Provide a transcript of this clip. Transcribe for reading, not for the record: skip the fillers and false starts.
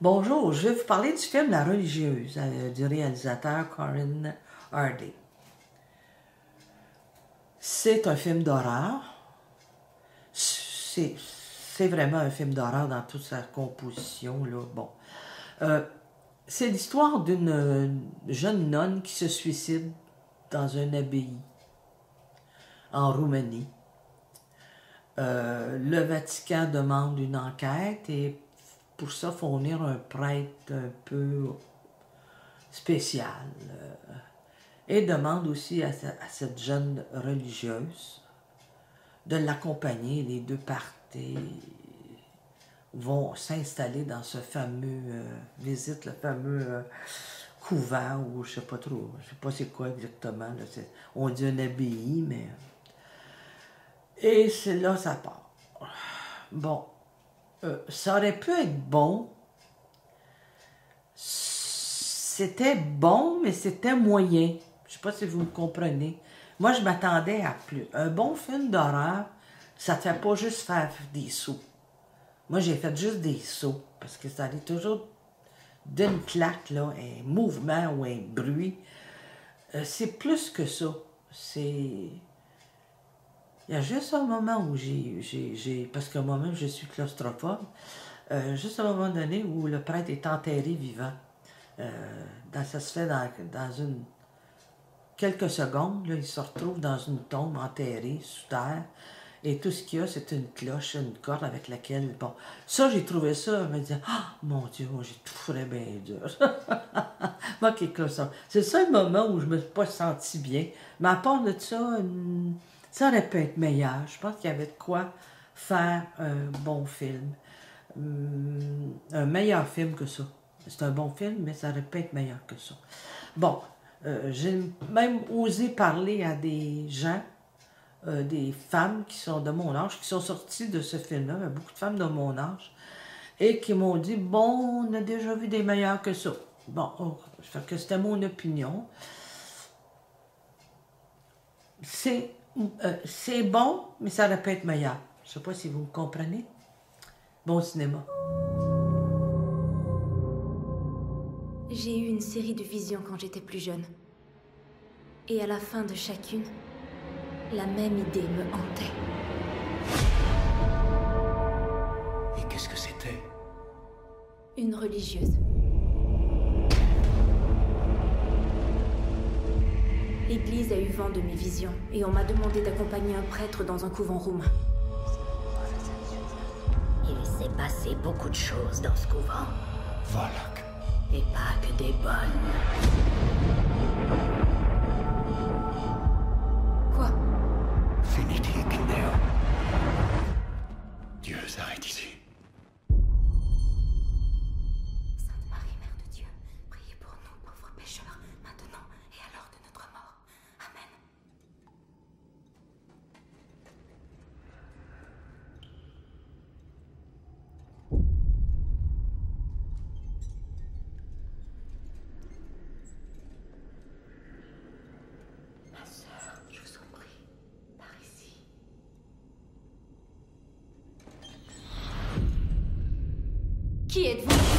Bonjour, je vais vous parler du film La religieuse du réalisateur Corinne Hardy. C'est un film d'horreur. C'est vraiment un film d'horreur dans toute sa composition, là. Bon. C'est l'histoire d'une jeune nonne qui se suicide dans une abbaye en Roumanie. Le Vatican demande une enquête et pour ça fournir un prêtre un peu spécial. Et demande aussi à cette jeune religieuse de l'accompagner. Les deux parties vont s'installer dans ce fameux, visite le fameux couvent, ou je sais pas trop, je sais pas c'est quoi exactement, là, on dit une abbaye, mais... Et c'est là ça part. Bon, ça aurait pu être bon. C'était bon, mais c'était moyen. Je sais pas si vous me comprenez. Moi, je m'attendais à plus. Un bon film d'horreur, ça ne te fait pas juste faire des sauts. Moi, j'ai fait juste des sauts, parce que ça allait toujours d'une claque, là, un mouvement ou un bruit. C'est plus que ça. C'est... Il y a juste un moment où parce que moi-même, je suis claustrophobe, juste un moment donné où le prêtre est enterré vivant. Ça se fait dans quelques secondes, là, il se retrouve dans une tombe enterrée sous terre, et tout ce qu'il y a, c'est une cloche, une corde avec laquelle... Bon, ça, j'ai trouvé ça, je me disais, ah, mon Dieu, moi, j'ai tout fourré bien dur. Moi qui est claustrophobe. C'est ça le moment où je me suis pas senti bien. Mais à part de ça, ça aurait pu être meilleur. Je pense qu'il y avait de quoi faire un bon film. Un meilleur film que ça. C'est un bon film, mais ça aurait pu être meilleur que ça. Bon, j'ai même osé parler à des gens, des femmes qui sont de mon âge, qui sont sorties de ce film-là, il y a beaucoup de femmes de mon âge, et qui m'ont dit, bon, on a déjà vu des meilleurs que ça. Bon, fait que c'était mon opinion. C'est bon, mais ça aurait pu être meilleur. Je ne sais pas si vous me comprenez. Bon cinéma. J'ai eu une série de visions quand j'étais plus jeune. Et à la fin de chacune, la même idée me hantait. Et qu'est-ce que c'était? Une religieuse. L'Église a eu vent de mes visions et on m'a demandé d'accompagner un prêtre dans un couvent roumain. Il s'est passé beaucoup de choses dans ce couvent. Voilà. Et pas que des bonnes. Quoi? Venedig Neo. Dieu s'arrête ici. Sainte Marie, Mère de Dieu, priez pour nous, pauvres pécheurs, maintenant et à l'heure de notre mort. Amen. Ma sœur, je vous en prie, par ici. Qui êtes-vous?